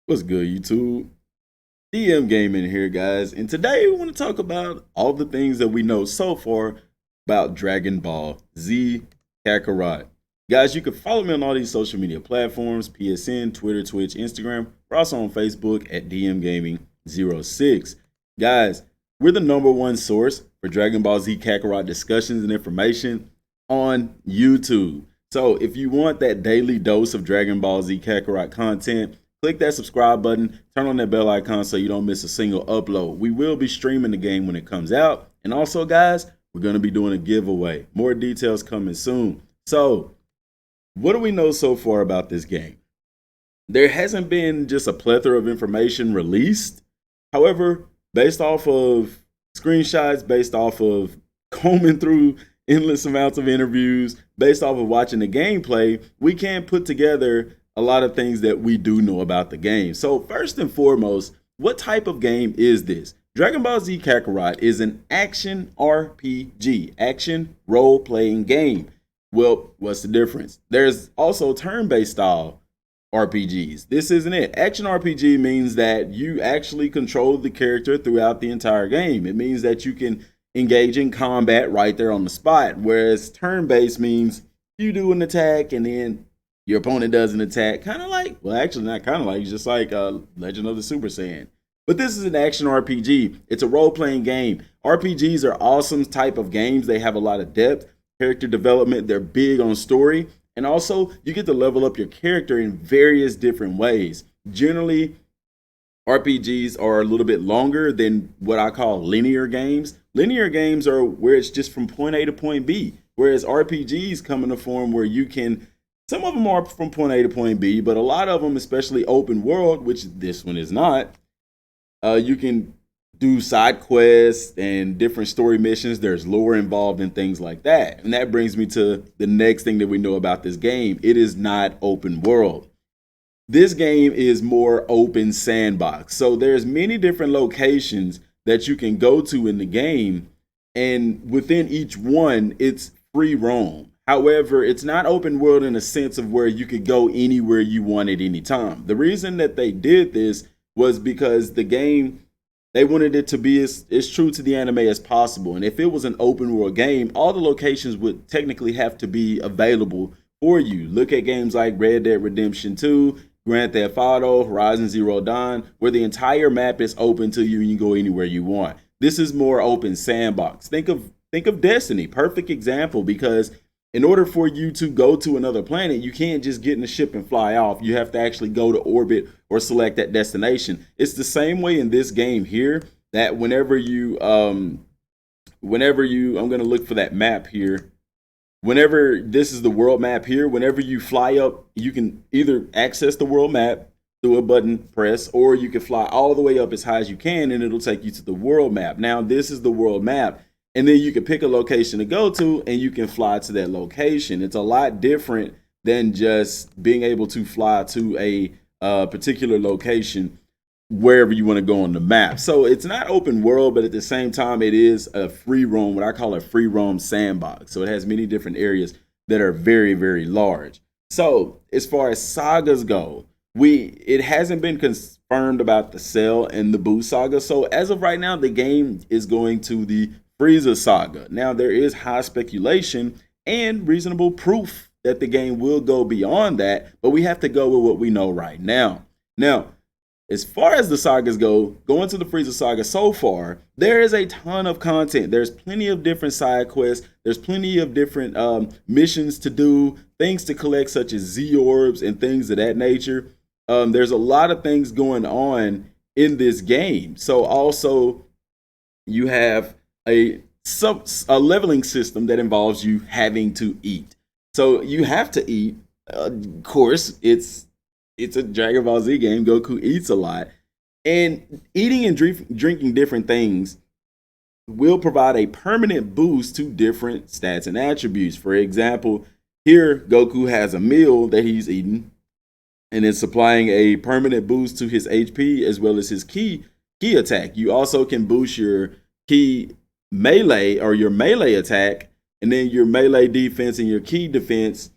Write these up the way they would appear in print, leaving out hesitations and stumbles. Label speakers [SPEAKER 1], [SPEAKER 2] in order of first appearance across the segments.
[SPEAKER 1] What's good, YouTube? Dmgaming here, guys, and today we want to talk about all the things that we know so far about Dragon Ball Z Kakarot. Guys, you can follow me on all these social media platforms: PSN, Twitter, Twitch, Instagram. We're also on Facebook at DMGaming06. Guys, we're the #1 source for Dragon Ball Z Kakarot discussions and information on YouTube. So if you want that daily dose of Dragon Ball Z Kakarot content, click that subscribe button, turn on that bell icon so you don't miss a single upload. We will be streaming the game when it comes out. And also, guys, we're going to be doing a giveaway. More details coming soon. So, what do we know so far about this game? There hasn't been just a plethora of information released. However, based off of screenshots, based off of combing through endless amounts of interviews, based off of watching the gameplay, we can put together a lot of things that we do know about the game. So first and foremost, what type of game is this? Dragon Ball Z Kakarot is an action RPG, action role-playing game. Well, what's the difference? There's also turn-based style RPGs. This isn't it. Action RPG means that you actually control the character throughout the entire game. It means that you can engage in combat right there on the spot, whereas turn-based means you do an attack and then your opponent does an attack, kind of like, well, actually not kind of like, just like Legend of the Super Saiyan. But this is an action RPG. It's a role-playing game. RPGs are awesome type of games. They have a lot of depth, character development. They're big on story. And also, you get to level up your character in various different ways. Generally, RPGs are a little bit longer than what I call linear games. Linear games are where it's just from point A to point B, whereas RPGs come in a form where you can, some of them are from point A to point B, but a lot of them, especially open world, which this one is not, you can do side quests and different story missions. There's lore involved and things like that. And that brings me to the next thing that we know about this game. It is not open world. This game is more open sandbox. So there's many different locations that you can go to in the game, and within each one, it's free roam. However, it's not open world in a sense of where you could go anywhere you want at any time. The reason that they did this was because the game, they wanted it to be as true to the anime as possible. And if it was an open world game, all the locations would technically have to be available for you. Look at games like Red Dead Redemption 2, Grand Theft Auto, Horizon Zero Dawn, where the entire map is open to you and you go anywhere you want. This is more open sandbox. Think of Destiny, perfect example, because in order for you to go to another planet, you can't just get in a ship and fly off. You have to actually go to orbit or select that destination. It's the same way in this game here, that I'm gonna look for that map here. Whenever this is the world map here, whenever you fly up, you can either access the world map through a button press, or you can fly all the way up as high as you can and it'll take you to the world map. Now, this is the world map. And then you can pick a location to go to and you can fly to that location. It's a lot different than just being able to fly to a particular location wherever you want to go on the map. So it's not open world, but at the same time, it is a free roam, what I call a free roam sandbox. So it has many different areas that are very, very large. So as far as sagas go, it hasn't been confirmed about the Cell and the Boo saga. So as of right now, the game is going to the Frieza saga. Now, there is high speculation and reasonable proof that the game will go beyond that, but we have to go with what we know right now. Now, as far as the sagas go, going to the Frieza saga so far, there is a ton of content. There's plenty of different side quests. There's plenty of different missions to do, things to collect, such as Z orbs and things of that nature. There's a lot of things going on in this game. So also, you have a leveling system that involves you having to eat. So you have to eat. Of course, it's a Dragon Ball Z game. Goku eats a lot, and eating and drinking different things will provide a permanent boost to different stats and attributes. For example, here Goku has a meal that he's eating, and it's supplying a permanent boost to his HP as well as his ki attack. You also can boost your ki melee or your melee attack, and then your melee defense and your ki defense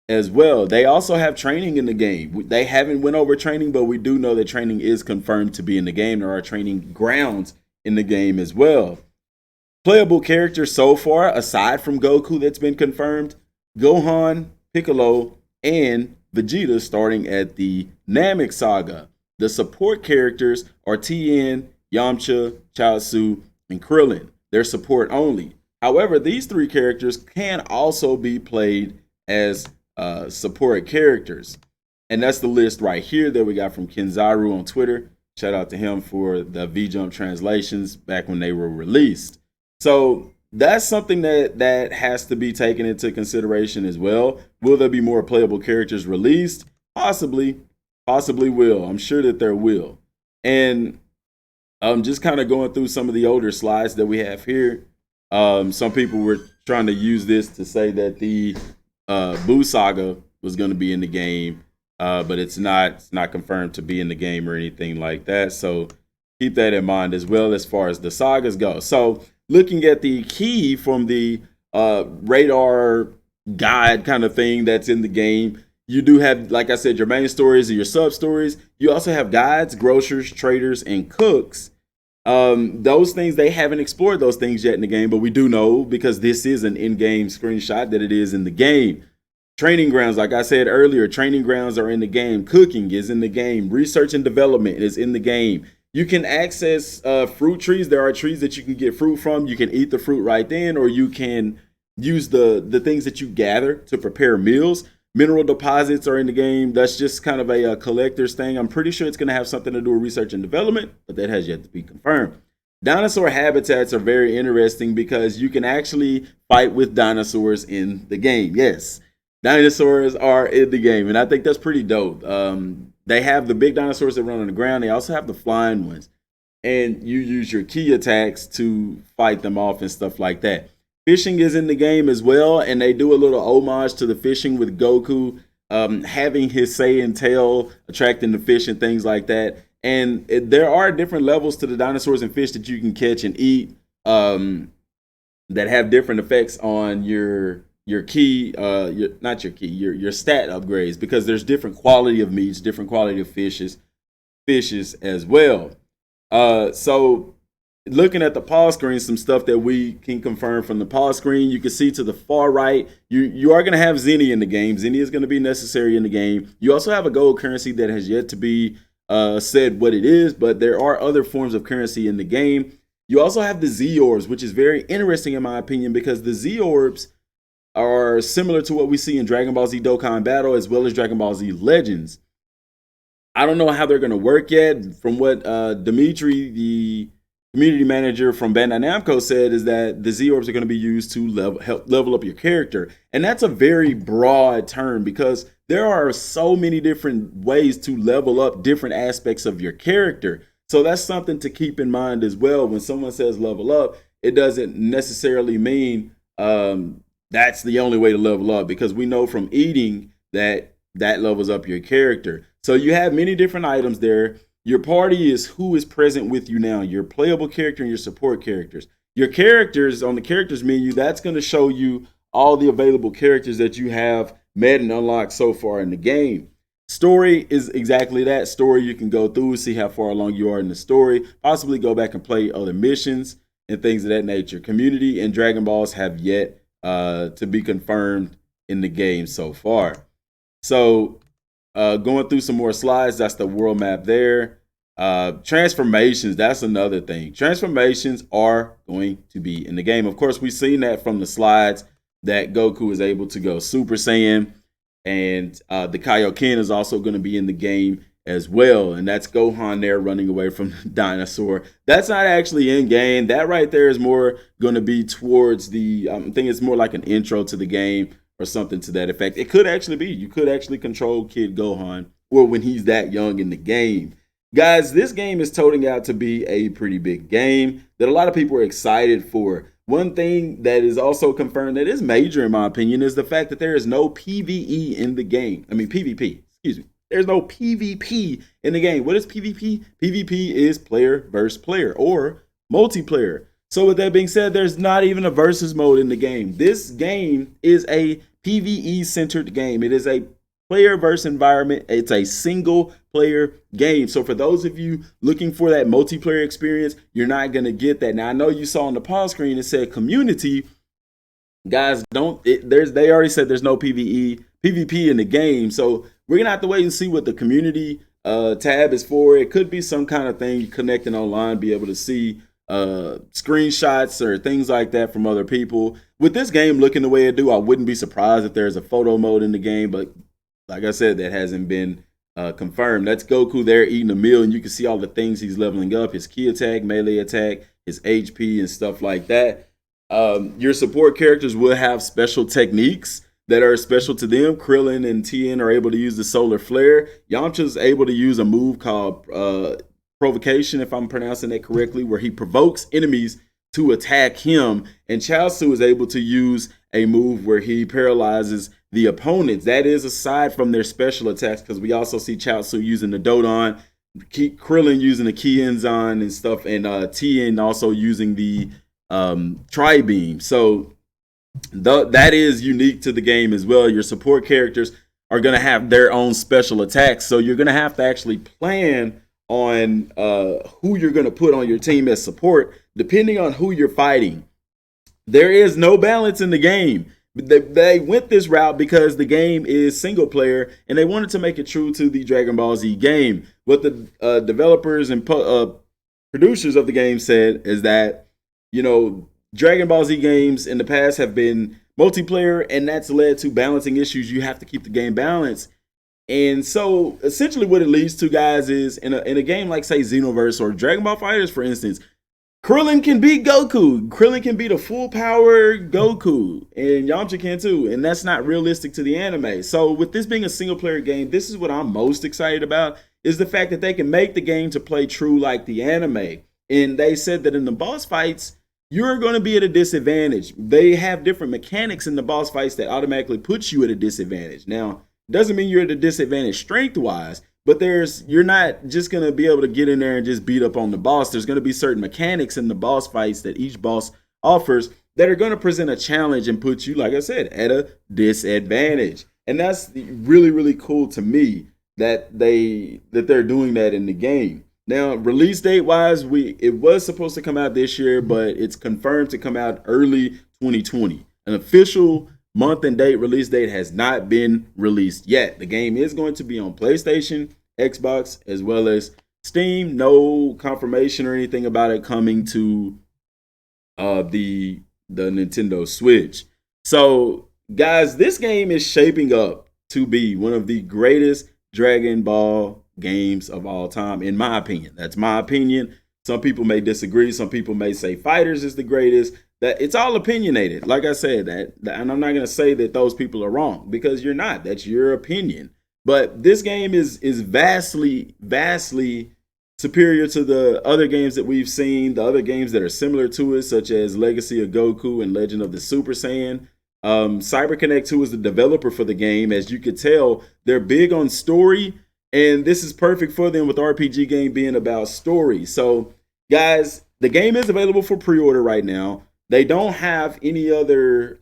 [SPEAKER 1] as well. They also have training in the game. They haven't went over training, but we do know that training is confirmed to be in the game. There are training grounds in the game as well. Playable characters so far, aside from Goku that's been confirmed, Gohan, Piccolo, and Vegeta starting at the Namek Saga. The support characters are Tien, Yamcha, Chaozu, and Krillin. They're support only. However, these three characters can also be played as support characters. And that's the list right here that we got from Kenzaru on Twitter. Shout out to him for the V-Jump translations back when they were released. So that's something that has to be taken into consideration as well. Will there be more playable characters released? Possibly will. I'm sure that there will. And just kind of going through some of the older slides that we have here. Some people were trying to use this to say that the Buu Saga was going to be in the game, but it's not confirmed to be in the game or anything like that. So keep that in mind as well as far as the sagas go. So looking at the key from the radar guide kind of thing that's in the game, you do have, like I said, your main stories and your sub stories. You also have guides, grocers, traders, and cooks. Those things, they haven't explored those things yet in the game, but we do know, because this is an in-game screenshot, that it is in the game. Training grounds, like I said earlier, training grounds are in the game. Cooking is in the game. Research and development is in the game. You can access fruit trees. There are trees that you can get fruit from. You can eat the fruit right then, or you can use the things that you gather to prepare meals. Mineral deposits are in the game. That's just kind of a collector's thing. I'm pretty sure it's going to have something to do with research and development, but that has yet to be confirmed. Dinosaur habitats are very interesting because you can actually fight with dinosaurs in the game. Yes, dinosaurs are in the game, and I think that's pretty dope. They have the big dinosaurs that run on the ground. They also have the flying ones, and you use your key attacks to fight them off and stuff like that. Fishing is in the game as well, and they do a little homage to the fishing with Goku having his Saiyan tail attracting the fish and things like that. And there are different levels to the dinosaurs and fish that you can catch and eat that have different effects on your key, your stat upgrades, because there's different quality of meats, different quality of fishes as well. So looking at the pause screen, some stuff that we can confirm from the pause screen, you can see to the far right, you are going to have Zenny in the game. Zenny is going to be necessary in the game. You also have a gold currency that has yet to be said what it is, but there are other forms of currency in the game. You also have the Z Orbs, which is very interesting in my opinion, because the Z Orbs are similar to what we see in Dragon Ball Z Dokkan Battle as well as Dragon Ball Z Legends. I don't know how they're going to work yet. From what Dimitri, the community manager from Bandai Namco, said, is that the Z Orbs are going to be used to help level up your character. And that's a very broad term, because there are so many different ways to level up different aspects of your character. So that's something to keep in mind as well. When someone says level up, it doesn't necessarily mean that's the only way to level up, because we know from eating that levels up your character. So you have many different items there. Your party is who is present with you now, your playable character and your support characters. Your characters, on the characters menu, that's going to show you all the available characters that you have met and unlocked so far in the game. Story is exactly that. Story, you can go through, see how far along you are in the story, possibly go back and play other missions and things of that nature. Community and Dragon Balls have yet to be confirmed in the game so far. So going through some more slides, that's the world map there. Transformations, that's another thing. Transformations are going to be in the game. Of course, we've seen that from the slides that Goku is able to go Super Saiyan, and the Kaioken is also going to be in the game as well, and that's Gohan there running away from the dinosaur. That's not actually in game. That right there is more going to be towards the I think it's more like an intro to the game or something to that effect. It could actually be. You could actually control Kid Gohan, or when he's that young in the game. Guys, this game is toting out to be a pretty big game that a lot of people are excited for. One thing that is also confirmed that is major, in my opinion, is the fact that there is no PvE in the game. I mean, PvP, excuse me. There's no PvP in the game. What is PvP? PvP is player versus player, or multiplayer. So with that being said, there's not even a versus mode in the game. This game is a PvE centered game. It is a player versus environment. It's a single player game. So for those of you looking for that multiplayer experience, you're not going to get that. Now I know you saw on the pause screen it said community. Guys, they already said there's no PvP in the game. So we're going to have to wait and see what the community tab is for. It could be some kind of thing connecting online, be able to see screenshots or things like that from other people. With this game looking the way it do, I wouldn't be surprised if there's a photo mode in the game, but like I said, that hasn't been confirmed. That's Goku there eating a meal, and you can see all the things he's leveling up, his ki attack, melee attack, his HP, and stuff like that. Your support characters will have special techniques that are special to them. Krillin and Tien are able to use the solar flare. Yamcha's able to use a move called provocation, if I'm pronouncing that correctly, where he provokes enemies to attack him. And Chaozu is able to use a move where he paralyzes the opponents. That is aside from their special attacks, because we also see Chaozu using the Dodon, Krillin using the Kienzan and stuff, and Tien also using the Tri-Beam. So that is unique to the game as well. Your support characters are going to have their own special attacks, so you're going to have to actually plan on who you're going to put on your team as support, depending on who you're fighting. There is no balance in the game. They went this route because the game is single player, and they wanted to make it true to the Dragon Ball Z game. What the developers and producers of the game said is that, you know, Dragon Ball Z games in the past have been multiplayer, and that's led to balancing issues. You have to keep the game balanced. And so essentially what it leads to, guys, is in a game like, say, Xenoverse or Dragon Ball FighterZ, for instance, Krillin can beat Goku. Krillin can beat a full power Goku, and Yamcha can too. And that's not realistic to the anime. So with this being a single player game, this is what I'm most excited about, is the fact that they can make the game to play true like the anime. And they said that in the boss fights, you're going to be at a disadvantage. They have different mechanics in the boss fights that automatically puts you at a disadvantage. Now, doesn't mean you're at a disadvantage strength-wise, but you're not just going to be able to get in there and just beat up on the boss. There's going to be certain mechanics in the boss fights that each boss offers that are going to present a challenge and put you, like I said, at a disadvantage. And that's really, really cool to me that they're doing that in the game. Now, release date wise, it was supposed to come out this year, but it's confirmed to come out early 2020. An official month and date release date has not been released yet. The game is going to be on PlayStation, Xbox, as well as Steam. No confirmation or anything about it coming to the Nintendo Switch. So, guys, this game is shaping up to be one of the greatest Dragon Ball games of all time, in my opinion. That's my opinion. Some people may disagree. Some people may say FighterZ is the greatest. That it's all opinionated. Like I said, and I'm not going to say that those people are wrong, because you're not. That's your opinion. But this game is vastly, vastly superior to the other games that we've seen, the other games that are similar to it, such as Legacy of Goku and Legend of the Super Saiyan. CyberConnect, who is the developer for the game, as you could tell, they're big on story, and this is perfect for them with RPG game being about story. So, guys, the game is available for pre-order right now. They don't have any other,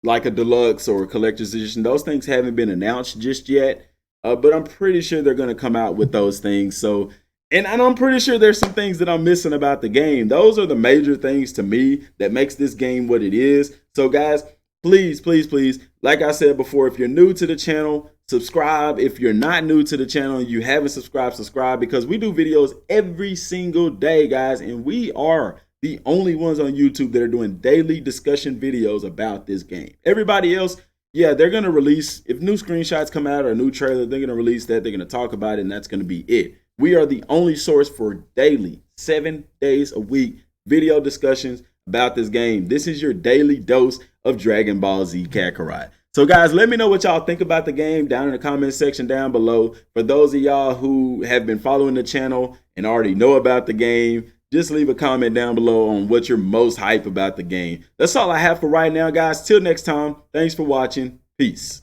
[SPEAKER 1] like a deluxe or a collector's edition. Those things haven't been announced just yet, but I'm pretty sure they're going to come out with those things. So, and I'm pretty sure there's some things that I'm missing about the game. Those are the major things to me that makes this game what it is. So, guys, please, please, please, like I said before, if you're new to the channel, subscribe. If you're not new to the channel and you haven't subscribed, subscribe, because we do videos every single day, guys, and we are the only ones on YouTube that are doing daily discussion videos about this game. Everybody else, yeah, they're going to release, if new screenshots come out or a new trailer, they're going to release that, they're going to talk about it, and that's going to be it. We are the only source for daily, 7 days a week, video discussions about this game. This is your daily dose of Dragon Ball Z Kakarot. So, guys, let me know what y'all think about the game down in the comment section down below. For those of y'all who have been following the channel and already know about the game, just leave a comment down below on what you're most hype about the game. That's all I have for right now, guys. Till next time, thanks for watching. Peace.